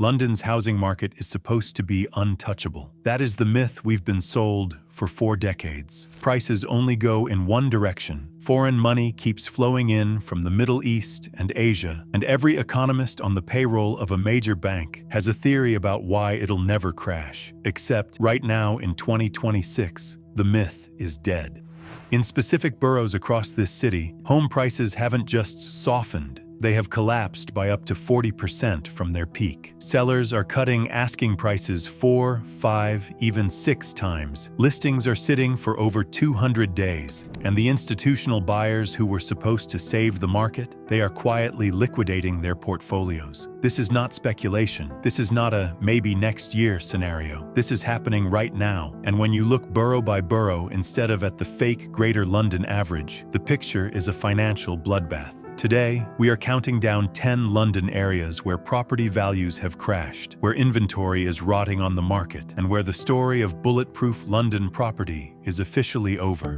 London's housing market is supposed to be untouchable. That is the myth we've been sold for 4 decades. Prices only go in one direction. Foreign money keeps flowing in from the Middle East and Asia, and every economist on the payroll of a major bank has a theory about why it'll never crash. Except right now in 2026, the myth is dead. In specific boroughs across this city, home prices haven't just softened, they have collapsed by up to 40% from their peak. Sellers are cutting asking prices 4, 5, even 6 times. Listings are sitting for over 200 days, and the institutional buyers who were supposed to save the market, they are quietly liquidating their portfolios. This is not speculation. This is not a maybe next year scenario. This is happening right now. And when you look borough by borough instead of at the fake Greater London average, the picture is a financial bloodbath. Today, we are counting down 10 London areas where property values have crashed, where inventory is rotting on the market, and where the story of bulletproof London property is officially over.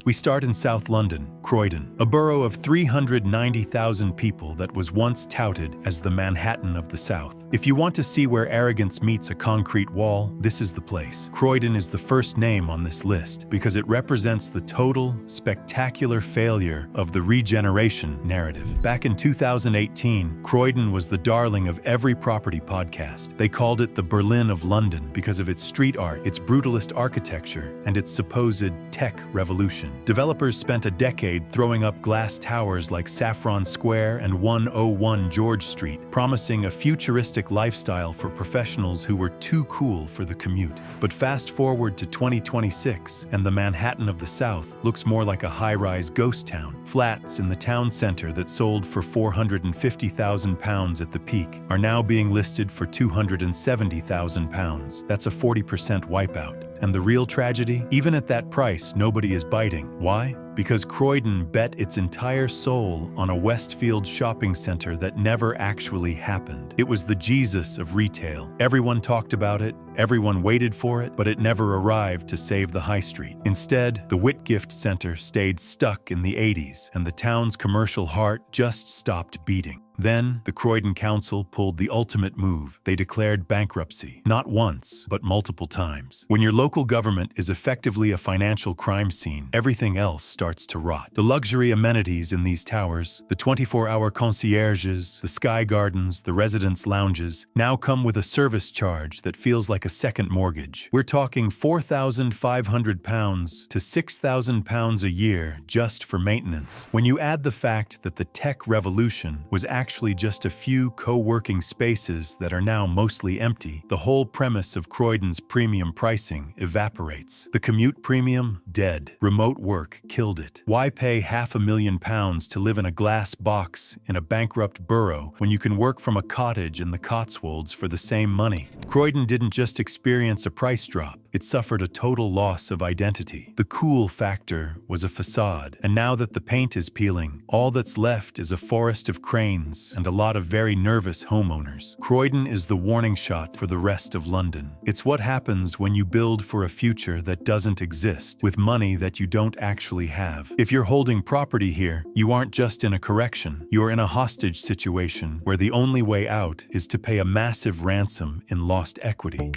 We start in South London, Croydon, a borough of 390,000 people that was once touted as the Manhattan of the South. If you want to see where arrogance meets a concrete wall, this is the place. Croydon is the first name on this list because it represents the total, spectacular failure of the regeneration narrative. Back in 2018, Croydon was the darling of every property podcast. They called it the Berlin of London because of its street art, its brutalist architecture, and its supposed tech revolution. Developers spent a decade throwing up glass towers like Saffron Square and 101 George Street, promising a futuristic lifestyle for professionals who were too cool for the commute. But fast forward to 2026, and the Manhattan of the South looks more like a high-rise ghost town. Flats in the town center that sold for £450,000 at the peak are now being listed for £270,000. That's a 40% wipeout. And the real tragedy? Even at that price, nobody is biting. Why? Because Croydon bet its entire soul on a Westfield shopping center that never actually happened. It was the Jesus of retail. Everyone talked about it, everyone waited for it, but it never arrived to save the high street. Instead, the Whitgift Center stayed stuck in the 80s, and the town's commercial heart just stopped beating. Then, the Croydon Council pulled the ultimate move. They declared bankruptcy, not once, but multiple times. When your local government is effectively a financial crime scene, everything else starts to rot. The luxury amenities in these towers, the 24-hour concierges, the sky gardens, the residence lounges, now come with a service charge that feels like a second mortgage. We're talking £4,500 to £6,000 a year just for maintenance. When you add the fact that the tech revolution was actually just a few co-working spaces that are now mostly empty, the whole premise of Croydon's premium pricing evaporates. The commute premium? Dead. Remote work killed it. Why pay £500,000 to live in a glass box in a bankrupt borough when you can work from a cottage in the Cotswolds for the same money? Croydon didn't just experience a price drop, it suffered a total loss of identity. The cool factor was a facade, and now that the paint is peeling, all that's left is a forest of cranes and a lot of very nervous homeowners. Croydon is the warning shot for the rest of London. It's what happens when you build for a future that doesn't exist, with money that you don't actually have. If you're holding property here, you aren't just in a correction, you're in a hostage situation where the only way out is to pay a massive ransom in lost equity.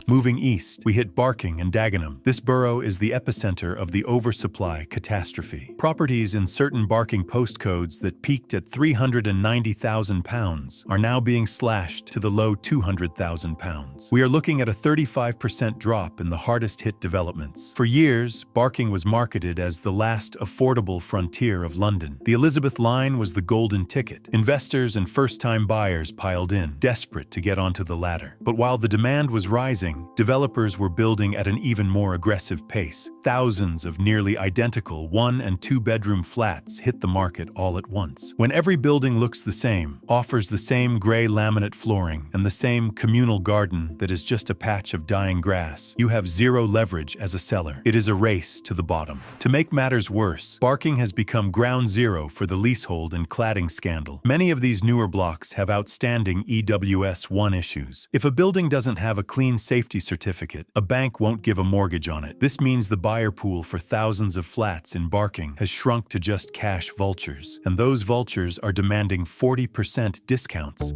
Moving east, we hit Barking and Dagenham. This borough is the epicenter of the oversupply catastrophe. Properties in certain Barking postcodes that peaked at £390,000 are now being slashed to the low £200,000. We are looking at a 35% drop in the hardest-hit developments. For years, Barking was marketed as the last affordable frontier of London. The Elizabeth line was the golden ticket. Investors and first-time buyers piled in, desperate to get onto the ladder. But while the demand was rising, developers were building at an even more aggressive pace. Thousands of nearly identical 1- and 2-bedroom flats hit the market all at once. When every building looks the same, offers the same gray laminate flooring, and the same communal garden that is just a patch of dying grass, you have zero leverage as a seller. It is a race to the bottom. To make matters worse, Barking has become ground zero for the leasehold and cladding scandal. Many of these newer blocks have outstanding EWS1 issues. If a building doesn't have a clean safety safety certificate. A bank won't give a mortgage on it. This means the buyer pool for thousands of flats in Barking has shrunk to just cash vultures, and those vultures are demanding 40% discounts.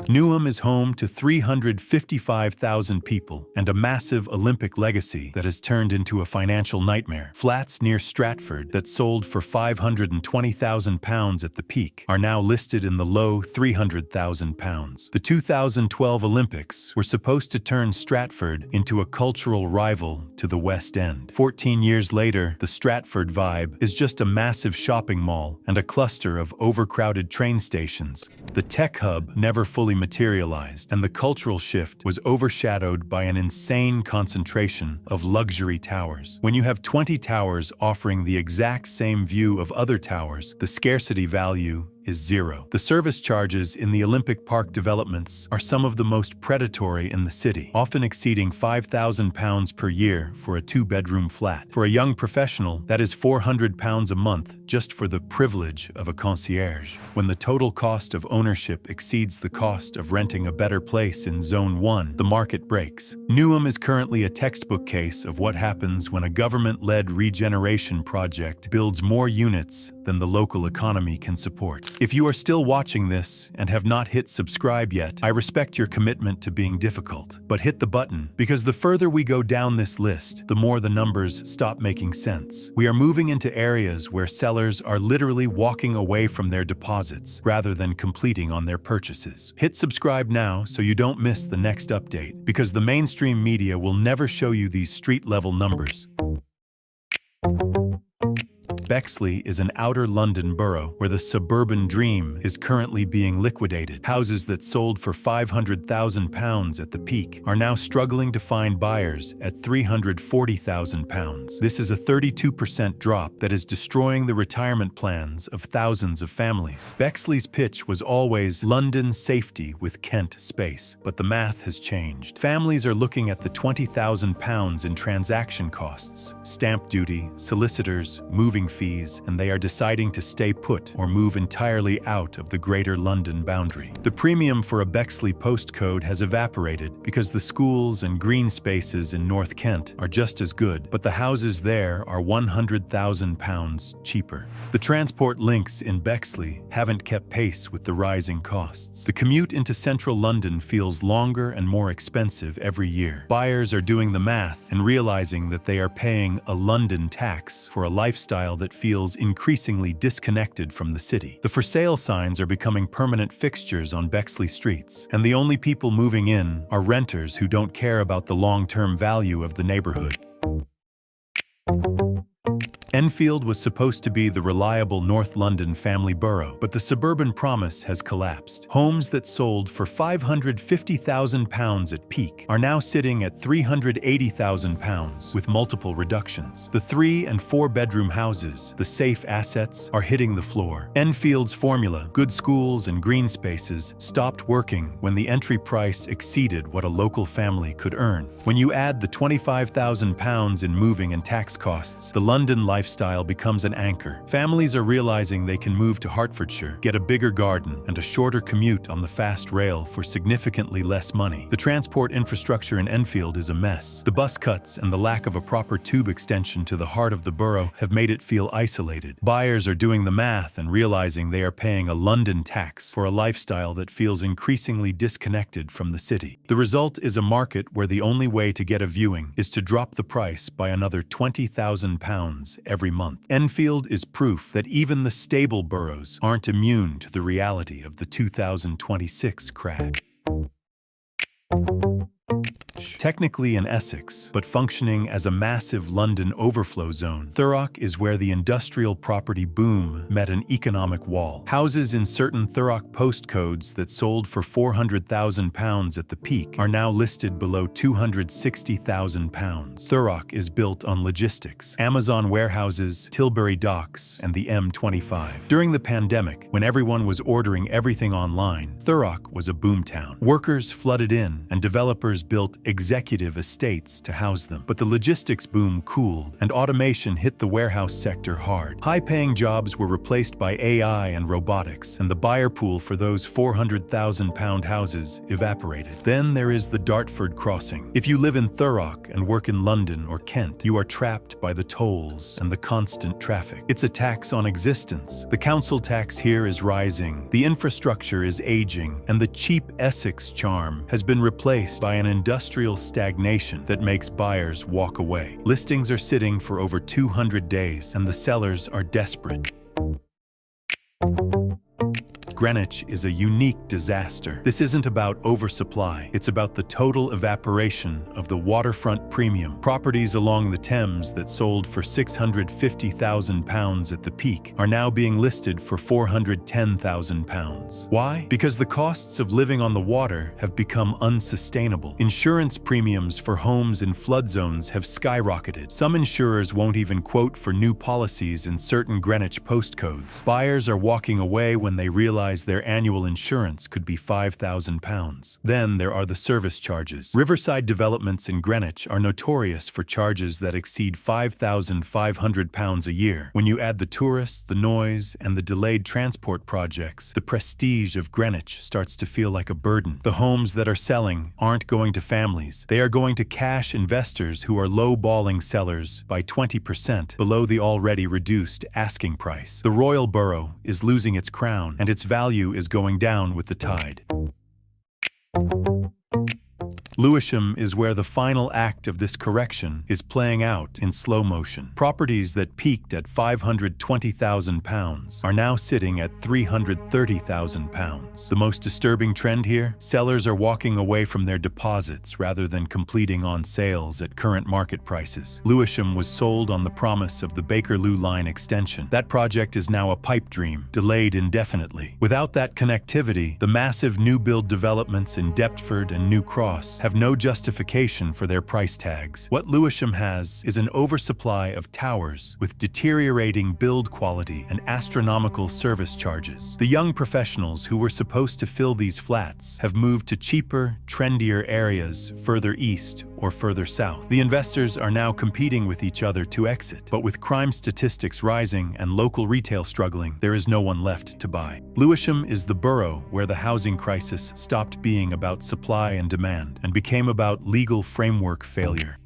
Newham is home to 355,000 people and a massive Olympic legacy that has turned into a financial nightmare. Flats near Stratford that sold for £520,000 at the peak are now listed in the low £300,000. The 2012 Olympics were supposed to turn Stratford into a cultural rival to the West End. 14 years later, the Stratford vibe is just a massive shopping mall and a cluster of overcrowded train stations. The tech hub never fully materialized, and the cultural shift was overshadowed by an insane concentration of luxury towers. When you have 20 towers offering the exact same view of other towers, the scarcity value is zero. The service charges in the Olympic Park developments are some of the most predatory in the city, often exceeding £5,000 per year for a two-bedroom flat. For a young professional, that is £400 a month just for the privilege of a concierge. When the total cost of ownership exceeds the cost of renting a better place in Zone 1, the market breaks. Newham is currently a textbook case of what happens when a government-led regeneration project builds more units than the local economy can support. If you are still watching this and have not hit subscribe yet, I respect your commitment to being difficult. But hit the button, because the further we go down this list, the more the numbers stop making sense. We are moving into areas where sellers are literally walking away from their deposits rather than completing on their purchases. Hit subscribe now so you don't miss the next update, because the mainstream media will never show you these street-level numbers. Bexley is an outer London borough where the suburban dream is currently being liquidated. Houses that sold for £500,000 at the peak are now struggling to find buyers at £340,000. This is a 32% drop that is destroying the retirement plans of thousands of families. Bexley's pitch was always London safety with Kent space, but the math has changed. Families are looking at the £20,000 in transaction costs, stamp duty, solicitors, moving fees, and they are deciding to stay put or move entirely out of the Greater London boundary. The premium for a Bexley postcode has evaporated because the schools and green spaces in North Kent are just as good, but the houses there are £100,000 cheaper. The transport links in Bexley haven't kept pace with the rising costs. The commute into central London feels longer and more expensive every year. Buyers are doing the math and realizing that they are paying a London tax for a lifestyle that feels increasingly disconnected from the city. The for sale signs are becoming permanent fixtures on Bexley streets, and the only people moving in are renters who don't care about the long-term value of the neighborhood. Enfield was supposed to be the reliable North London family borough, but the suburban promise has collapsed. Homes that sold for £550,000 at peak are now sitting at £380,000 with multiple reductions. The 3- and 4-bedroom houses, the safe assets, are hitting the floor. Enfield's formula, good schools and green spaces, stopped working when the entry price exceeded what a local family could earn. When you add the £25,000 in moving and tax costs, the London lifestyle becomes an anchor. Families are realizing they can move to Hertfordshire, get a bigger garden, and a shorter commute on the fast rail for significantly less money. The transport infrastructure in Enfield is a mess. The bus cuts and the lack of a proper tube extension to the heart of the borough have made it feel isolated. Buyers are doing the math and realizing they are paying a London tax for a lifestyle that feels increasingly disconnected from the city. The result is a market where the only way to get a viewing is to drop the price by another £20,000 every month. Enfield is proof that even the stable boroughs aren't immune to the reality of the 2026 crash. Technically in Essex, but functioning as a massive London overflow zone, Thurrock is where the industrial property boom met an economic wall. Houses in certain Thurrock postcodes that sold for £400,000 at the peak are now listed below £260,000. Thurrock is built on logistics, Amazon warehouses, Tilbury docks, and the M25. During the pandemic, when everyone was ordering everything online, Thurrock was a boomtown. Workers flooded in, and developers built executive estates to house them. But the logistics boom cooled, and automation hit the warehouse sector hard. High-paying jobs were replaced by AI and robotics, and the buyer pool for those £400,000 houses evaporated. Then there is the Dartford crossing. If you live in Thurrock and work in London or Kent, you are trapped by the tolls and the constant traffic. It's a tax on existence. The council tax here is rising, the infrastructure is aging, and the cheap Essex charm has been replaced by an industrial stagnation that makes buyers walk away. Listings are sitting for over 200 days, and the sellers are desperate. Greenwich is a unique disaster. This isn't about oversupply, it's about the total evaporation of the waterfront premium. Properties along the Thames that sold for £650,000 at the peak are now being listed for £410,000. Why? Because the costs of living on the water have become unsustainable. Insurance premiums for homes in flood zones have skyrocketed. Some insurers won't even quote for new policies in certain Greenwich postcodes. Buyers are walking away when they realize their annual insurance could be £5,000. Then there are the service charges. Riverside developments in Greenwich are notorious for charges that exceed £5,500 a year. When you add the tourists, the noise, and the delayed transport projects, the prestige of Greenwich starts to feel like a burden. The homes that are selling aren't going to families. They are going to cash investors who are low-balling sellers by 20% below the already reduced asking price. The Royal Borough is losing its crown, and its value is going down with the tide. Lewisham is where the final act of this correction is playing out in slow motion. Properties that peaked at £520,000 are now sitting at £330,000. The most disturbing trend here? Sellers are walking away from their deposits rather than completing on sales at current market prices. Lewisham was sold on the promise of the Bakerloo Line extension. That project is now a pipe dream, delayed indefinitely. Without that connectivity, the massive new build developments in Deptford and New Cross have no justification for their price tags. What Lewisham has is an oversupply of towers with deteriorating build quality and astronomical service charges. The young professionals who were supposed to fill these flats have moved to cheaper, trendier areas further east or further south. The investors are now competing with each other to exit, but with crime statistics rising and local retail struggling, there is no one left to buy. Lewisham is the borough where the housing crisis stopped being about supply and demand and became about legal framework failure.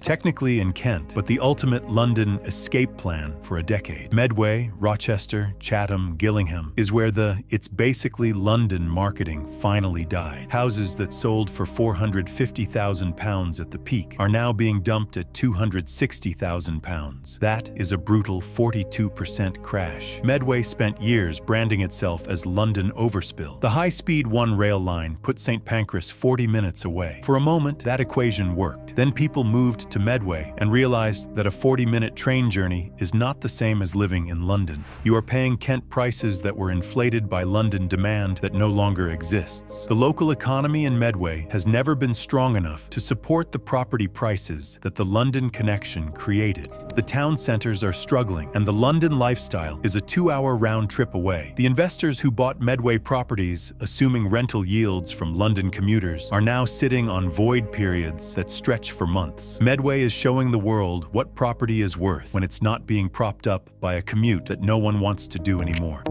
Technically in Kent, but the ultimate London escape plan for a decade. Medway, Rochester, Chatham, Gillingham is where the "it's basically London" marketing finally died. Houses that sold for £450,000 at the peak are now being dumped at £260,000. That is a brutal 42% crash. Medway spent years branding itself as London Overspill. The high-speed one rail line put St. Pancras 40 minutes away. For a moment, that equation worked. Then people moved to Medway and realized that a 40-minute train journey is not the same as living in London. You are paying Kent prices that were inflated by London demand that no longer exists. The local economy in Medway has never been strong enough to support the property prices that the London connection created. The town centers are struggling, and the London lifestyle is a 2-hour round trip away. The investors who bought Medway properties, assuming rental yields from London commuters, are now sitting on void periods that stretch for months. Medway is showing the world what property is worth when it's not being propped up by a commute that no one wants to do anymore.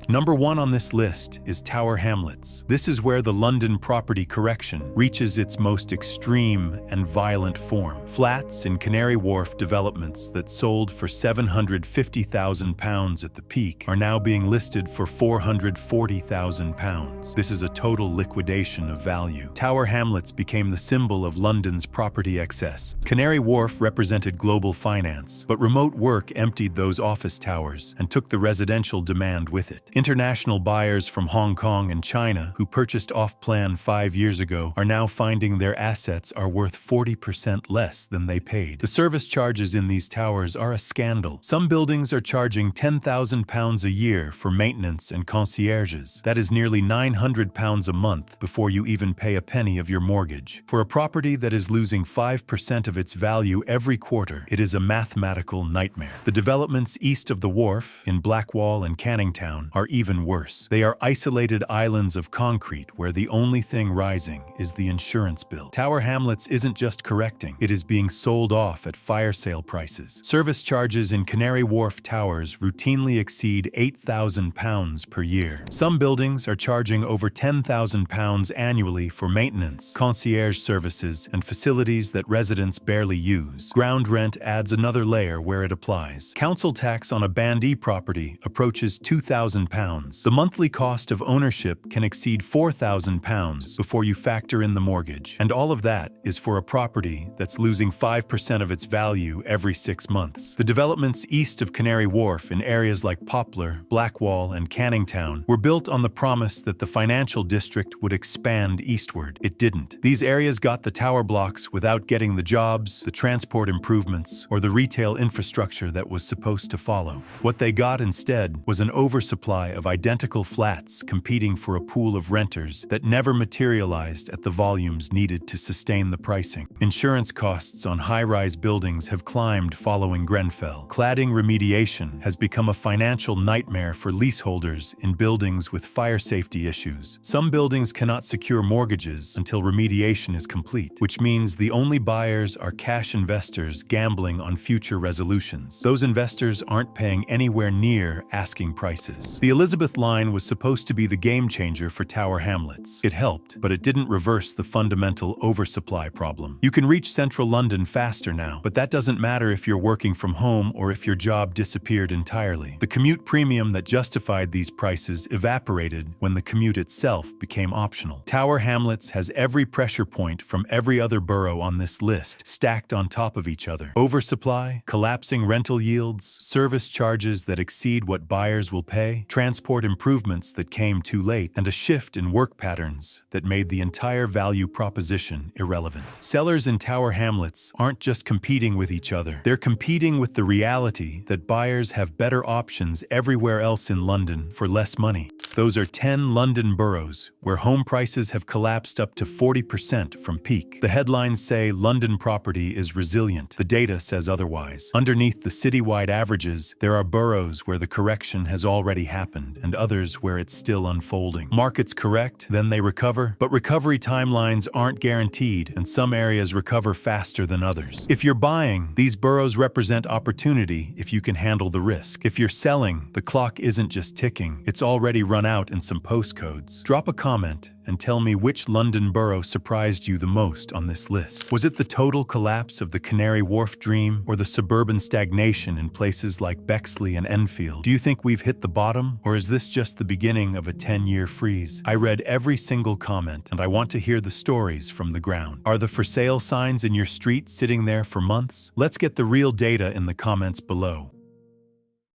Number 1 on this list is Tower Hamlets. This is where the London property correction reaches its most extreme and violent form. Flats in Canary Wharf developments that sold for £750,000 at the peak are now being listed for £440,000. This is a total liquidation of value. Tower Hamlets became the symbol of London's property excess. Canary Wharf represented global finance, but remote work emptied those office towers and took the residential demand with it. International buyers from Hong Kong and China who purchased off-plan 5 years ago are now finding their assets are worth 40% less than they paid. The service charges in these towers are a scandal. Some buildings are charging £10,000 a year for maintenance and concierges. That is nearly £900 a month before you even pay a penny of your mortgage. For a property that is losing 5% of its value every quarter, it is a mathematical nightmare. The developments east of the wharf, in Blackwall and Canning Town, are are even worse. They are isolated islands of concrete where the only thing rising is the insurance bill. Tower Hamlets isn't just correcting, it is being sold off at fire sale prices. Service charges in Canary Wharf towers routinely exceed £8,000 per year. Some buildings are charging over £10,000 annually for maintenance, concierge services, and facilities that residents barely use. Ground rent adds another layer where it applies. Council tax on a Band E property approaches £2,000. The monthly cost of ownership can exceed £4,000 before you factor in the mortgage. And all of that is for a property that's losing 5% of its value every 6 months. The developments east of Canary Wharf in areas like Poplar, Blackwall, and Canning Town were built on the promise that the financial district would expand eastward. It didn't. These areas got the tower blocks without getting the jobs, the transport improvements, or the retail infrastructure that was supposed to follow. What they got instead was an oversupply of identical flats competing for a pool of renters that never materialized at the volumes needed to sustain the pricing. Insurance costs on high-rise buildings have climbed following Grenfell. Cladding remediation has become a financial nightmare for leaseholders in buildings with fire safety issues. Some buildings cannot secure mortgages until remediation is complete, which means the only buyers are cash investors gambling on future resolutions. Those investors aren't paying anywhere near asking prices. The Elizabeth line was supposed to be the game changer for Tower Hamlets. It helped, but it didn't reverse the fundamental oversupply problem. You can reach central London faster now, but that doesn't matter if you're working from home or if your job disappeared entirely. The commute premium that justified these prices evaporated when the commute itself became optional. Tower Hamlets has every pressure point from every other borough on this list stacked on top of each other. Oversupply, collapsing rental yields, service charges that exceed what buyers will pay, transport improvements that came too late, and a shift in work patterns that made the entire value proposition irrelevant. Sellers in Tower Hamlets aren't just competing with each other. They're competing with the reality that buyers have better options everywhere else in London for less money. Those are 10 London boroughs where home prices have collapsed up to 40% from peak. The headlines say London property is resilient. The data says otherwise. Underneath the citywide averages, there are boroughs where the correction has already happened and others where it's still unfolding. Markets correct, then they recover, but recovery timelines aren't guaranteed and some areas recover faster than others. If you're buying, these boroughs represent opportunity if you can handle the risk. If you're selling, the clock isn't just ticking, it's already run out in some postcodes. Drop a comment and tell me which London borough surprised you the most on this list. Was it the total collapse of the Canary Wharf dream or the suburban stagnation in places like Bexley and Enfield? Do you think we've hit the bottom, or is this just the beginning of a 10-year freeze? I read every single comment and I want to hear the stories from the ground. Are the for sale signs in your street sitting there for months? Let's get the real data in the comments below.